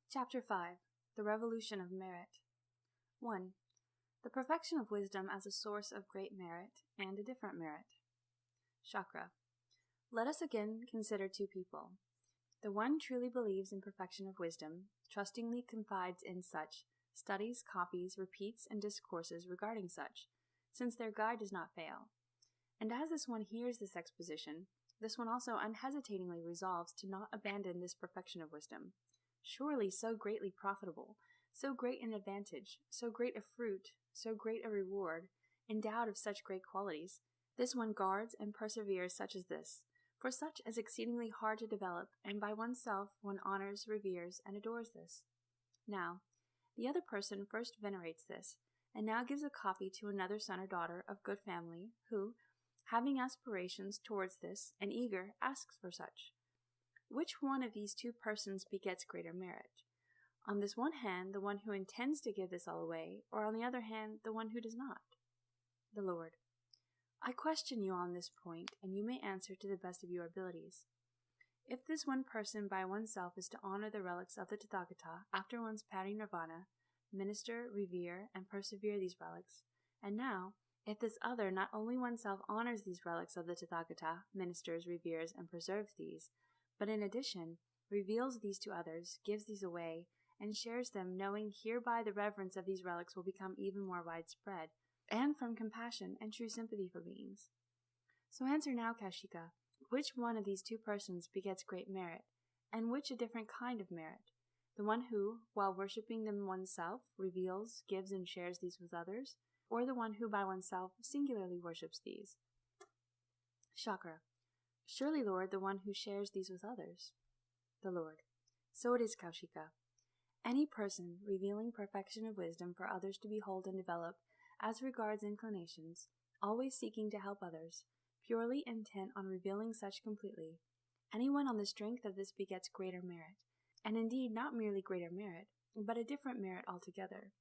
Chapter 5. The Revolution of Merit. 1. The perfection of wisdom as a source of great merit and a different merit. Chakra. Let us again consider two people. The one truly believes in perfection of wisdom, trustingly confides in such, studies, copies, repeats, and discourses regarding such, since their guide does not fail. And as this one hears this exposition, this one also unhesitatingly resolves to not abandon this perfection of wisdom, surely so greatly profitable, so great an advantage, so great a fruit, so great a reward, endowed of such great qualities. This one guards and perseveres such as this, for such as exceedingly hard to develop, and by oneself one honors, reveres, and adores this. Now, the other person first venerates this, and now gives a copy to another son or daughter of good family, who, having aspirations towards this, and eager, asks for such. Which one of these two persons begets greater merit? On this one hand, the one who intends to give this all away, or on the other hand, the one who does not? The Lord. I question you on this point, and you may answer to the best of your abilities. If this one person by oneself is to honor the relics of the Tathagata after one's parinirvana, minister, revere, and persevere these relics, and now, if this other not only oneself honors these relics of the Tathagata, ministers, reveres, and preserves these, but in addition, reveals these to others, gives these away, and shares them, knowing hereby the reverence of these relics will become even more widespread, and from compassion and true sympathy for beings. So answer now, Kaushika, which one of these two persons begets great merit, and which a different kind of merit? The one who, while worshipping them oneself, reveals, gives, and shares these with others, or the one who by oneself singularly worships these? Chakra. Surely, Lord, the one who shares these with others. The Lord. So it is, Kaushika. Any person revealing perfection of wisdom for others to behold and develop, as regards inclinations, always seeking to help others, purely intent on revealing such completely, anyone on the strength of this begets greater merit, and indeed not merely greater merit, but a different merit altogether.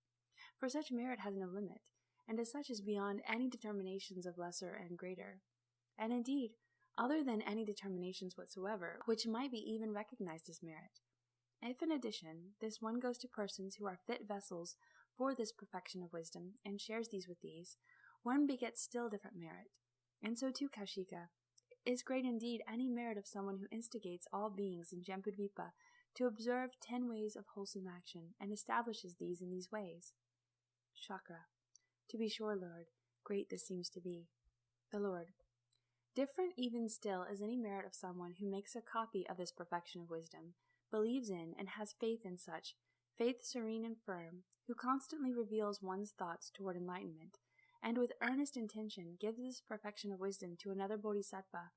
For such merit has no limit, and as such is beyond any determinations of lesser and greater, and indeed other than any determinations whatsoever, which might be even recognized as merit. If in addition this one goes to persons who are fit vessels for this perfection of wisdom, and shares these with these, one begets still different merit. And so too, Kaushika, is great indeed any merit of someone who instigates all beings in Jempudvipa to observe 10 ways of wholesome action, and establishes these in these ways. Chakra. To be sure, Lord, great this seems to be. The Lord. Different even still is any merit of someone who makes a copy of this perfection of wisdom, believes in and has faith in such, faith serene and firm, who constantly reveals one's thoughts toward enlightenment, and with earnest intention gives this perfection of wisdom to another bodhisattva,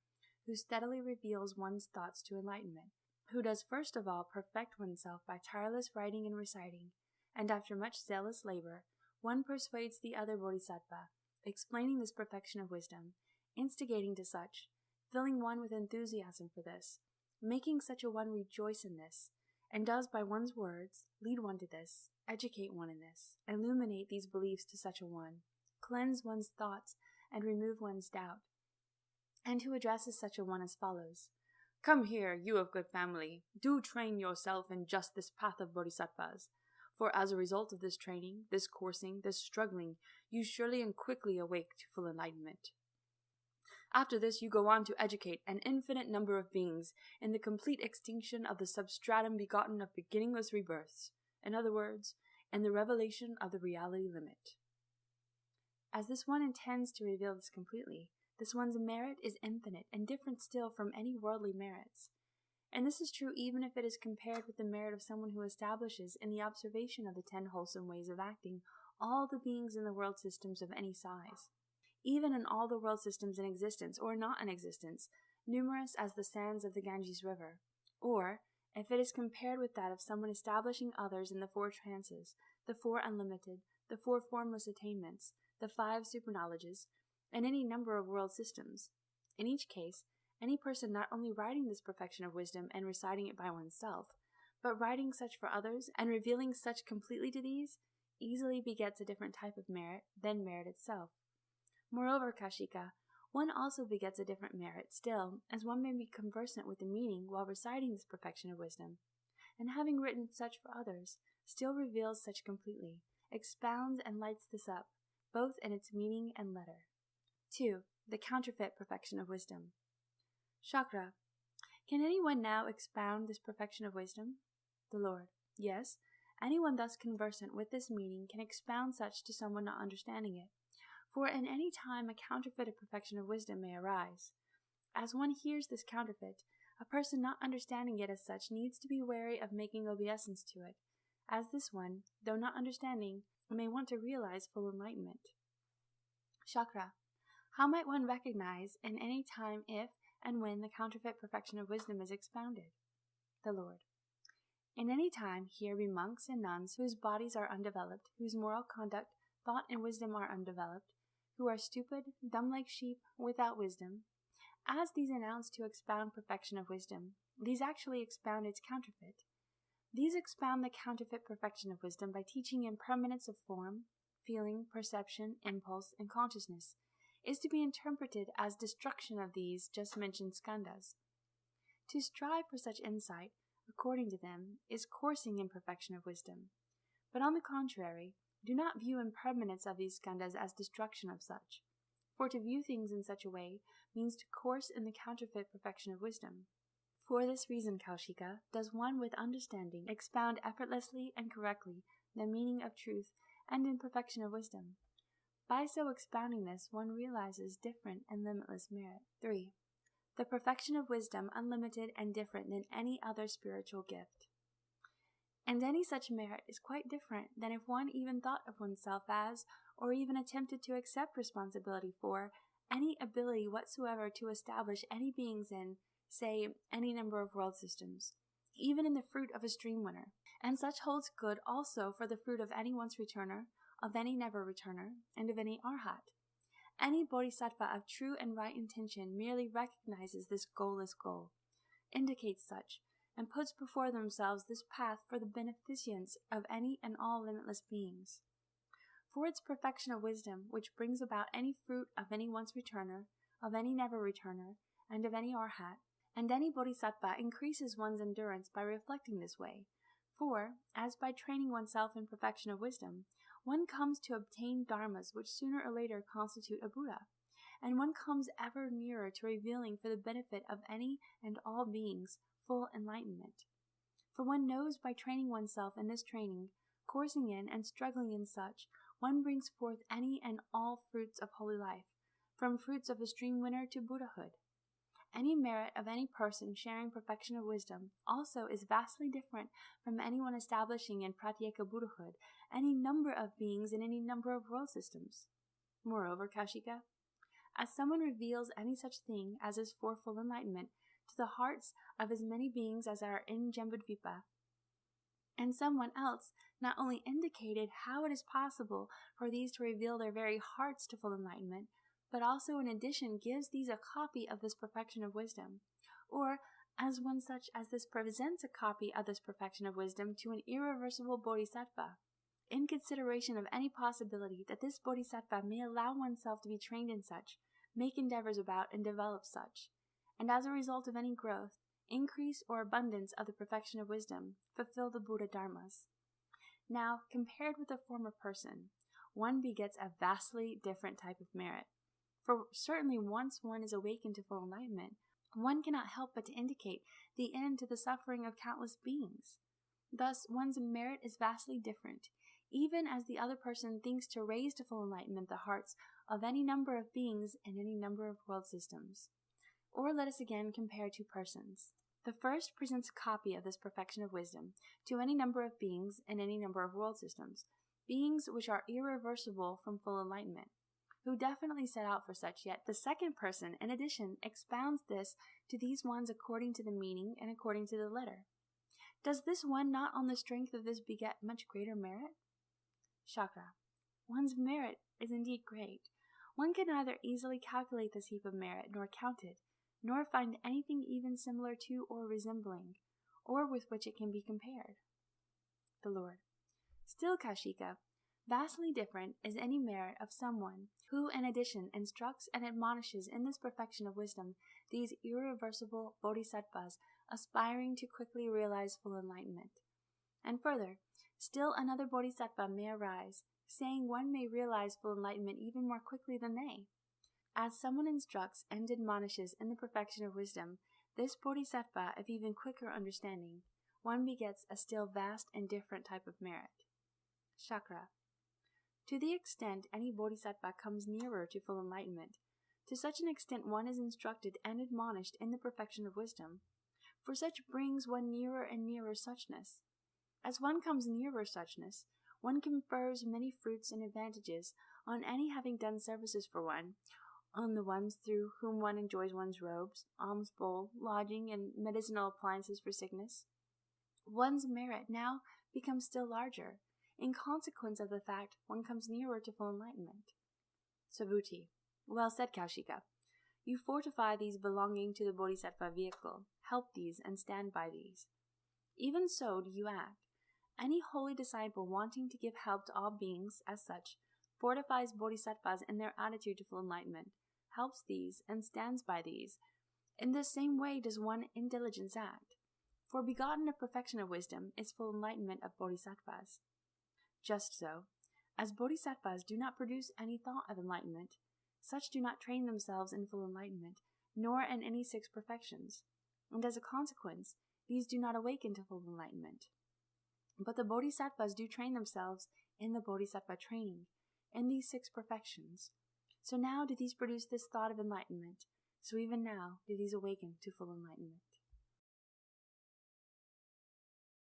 who steadily reveals one's thoughts to enlightenment, who does first of all perfect oneself by tireless writing and reciting, and after much zealous labor, one persuades the other bodhisattva, explaining this perfection of wisdom, instigating to such, filling one with enthusiasm for this, making such a one rejoice in this, and does by one's words lead one to this, educate one in this, illuminate these beliefs to such a one, cleanse one's thoughts, and remove one's doubt, and who addresses such a one as follows. Come here, you of good family, do train yourself in just this path of bodhisattvas, for as a result of this training, this coursing, this struggling, you surely and quickly awake to full enlightenment. After this you go on to educate an infinite number of beings in the complete extinction of the substratum begotten of beginningless rebirths, in other words, in the revelation of the reality limit. As this one intends to reveal this completely, this one's merit is infinite and different still from any worldly merits. And this is true even if it is compared with the merit of someone who establishes in the observation of the 10 wholesome ways of acting all the beings in the world systems of any size. Even in all the world systems in existence or not in existence, numerous as the sands of the Ganges River, or, if it is compared with that of someone establishing others in the 4 trances, the 4 unlimited, the 4 formless attainments, the 5 superknowledges, and any number of world systems. In each case, any person not only writing this perfection of wisdom and reciting it by oneself, but writing such for others and revealing such completely to these, easily begets a different type of merit than merit itself. Moreover, Kaushika, one also begets a different merit still, as one may be conversant with the meaning while reciting this perfection of wisdom. and having written such for others, still reveals such completely, expounds and lights this up, both in its meaning and letter. 2. The counterfeit perfection of wisdom. Chakra. Can anyone now expound this perfection of wisdom? The Lord. Yes, anyone thus conversant with this meaning can expound such to someone not understanding it. For in any time a counterfeit of perfection of wisdom may arise. As one hears this counterfeit, a person not understanding it as such needs to be wary of making obeisance to it, as this one, though not understanding, may want to realize full enlightenment. Chakra. How might one recognize in any time if and when the counterfeit perfection of wisdom is expounded? The Lord. In any time here be monks and nuns whose bodies are undeveloped, whose moral conduct, thought, and wisdom are undeveloped, who are stupid, dumb like sheep, without wisdom. As these announce to expound perfection of wisdom, these actually expound its counterfeit. These expound the counterfeit perfection of wisdom by teaching impermanence of form, feeling, perception, impulse, and consciousness, is to be interpreted as destruction of these just mentioned skandhas. To strive for such insight, according to them, is coursing in perfection of wisdom. But on the contrary, do not view impermanence of these skandhas as destruction of such. For to view things in such a way means to course in the counterfeit perfection of wisdom. For this reason, Kaushika, does one with understanding expound effortlessly and correctly the meaning of truth and in perfection of wisdom. By so expounding this, one realizes different and limitless merit. 3. The perfection of wisdom unlimited and different than any other spiritual gift. And any such merit is quite different than if one even thought of oneself as, or even attempted to accept responsibility for, any ability whatsoever to establish any beings in, say, any number of world systems, even in the fruit of a stream winner. And such holds good also for the fruit of any once returner, of any never returner, and of any arhat. Any bodhisattva of true and right intention merely recognizes this goalless goal, indicates such, and puts before themselves this path for the beneficence of any and all limitless beings. For its perfection of wisdom, which brings about any fruit of any once returner, of any never returner, and of any arhat, and any bodhisattva increases one's endurance by reflecting this way. For, as by training oneself in perfection of wisdom, one comes to obtain dharmas which sooner or later constitute a Buddha, and one comes ever nearer to revealing for the benefit of any and all beings full enlightenment. For one knows by training oneself in this training, coursing in and struggling in such, one brings forth any and all fruits of holy life, from fruits of a stream winner to Buddhahood. Any merit of any person sharing perfection of wisdom also is vastly different from anyone establishing in pratyeka Buddhahood any number of beings in any number of world systems. Moreover, Kaushika, as someone reveals any such thing as is for full enlightenment to the hearts of as many beings as are in Jambudvipa, and someone else not only indicated how it is possible for these to reveal their very hearts to full enlightenment, but also in addition gives these a copy of this perfection of wisdom, or as one such as this presents a copy of this perfection of wisdom to an irreversible bodhisattva, in consideration of any possibility that this bodhisattva may allow oneself to be trained in such, make endeavors about and develop such, and as a result of any growth, increase or abundance of the perfection of wisdom, fulfill the Buddha dharmas. Now, compared with the former person, one begets a vastly different type of merit. For certainly once one is awakened to full enlightenment, one cannot help but to indicate the end to the suffering of countless beings. Thus, one's merit is vastly different, even as the other person thinks to raise to full enlightenment the hearts of any number of beings in any number of world systems. Or let us again compare two persons. The first presents a copy of this perfection of wisdom to any number of beings in any number of world systems, beings which are irreversible from full enlightenment, who definitely set out for such, yet the second person, in addition, expounds this to these ones according to the meaning and according to the letter. Does this one not on the strength of this beget much greater merit? Chakra. One's merit is indeed great. One can neither easily calculate this heap of merit, nor count it, nor find anything even similar to or resembling, or with which it can be compared. The Lord. Still, Kaushika, vastly different is any merit of someone who, in addition, instructs and admonishes in this perfection of wisdom these irreversible bodhisattvas aspiring to quickly realize full enlightenment. And further, still another bodhisattva may arise, saying one may realize full enlightenment even more quickly than they. As someone instructs and admonishes in the perfection of wisdom, this bodhisattva of even quicker understanding, one begets a still vast and different type of merit. Chakra. To the extent any bodhisattva comes nearer to full enlightenment, to such an extent one is instructed and admonished in the perfection of wisdom, for such brings one nearer and nearer suchness. As one comes nearer suchness, one confers many fruits and advantages on any having done services for one, on the ones through whom one enjoys one's robes, alms bowl, lodging, and medicinal appliances for sickness. One's merit now becomes still larger, in consequence of the fact one comes nearer to full enlightenment. Subhuti. Well said, Kaushika. You fortify these belonging to the bodhisattva vehicle, help these, and stand by these. Even so do you act. Any holy disciple wanting to give help to all beings, as such, fortifies bodhisattvas in their attitude to full enlightenment, helps these, and stands by these. In the same way does one in diligence act. For begotten of perfection of wisdom is full enlightenment of bodhisattvas. Just so, as bodhisattvas do not produce any thought of enlightenment, such do not train themselves in full enlightenment, nor in any 6 perfections, and as a consequence, these do not awaken to full enlightenment. But the bodhisattvas do train themselves in the bodhisattva training, in these 6 perfections. So now do these produce this thought of enlightenment, so even now do these awaken to full enlightenment.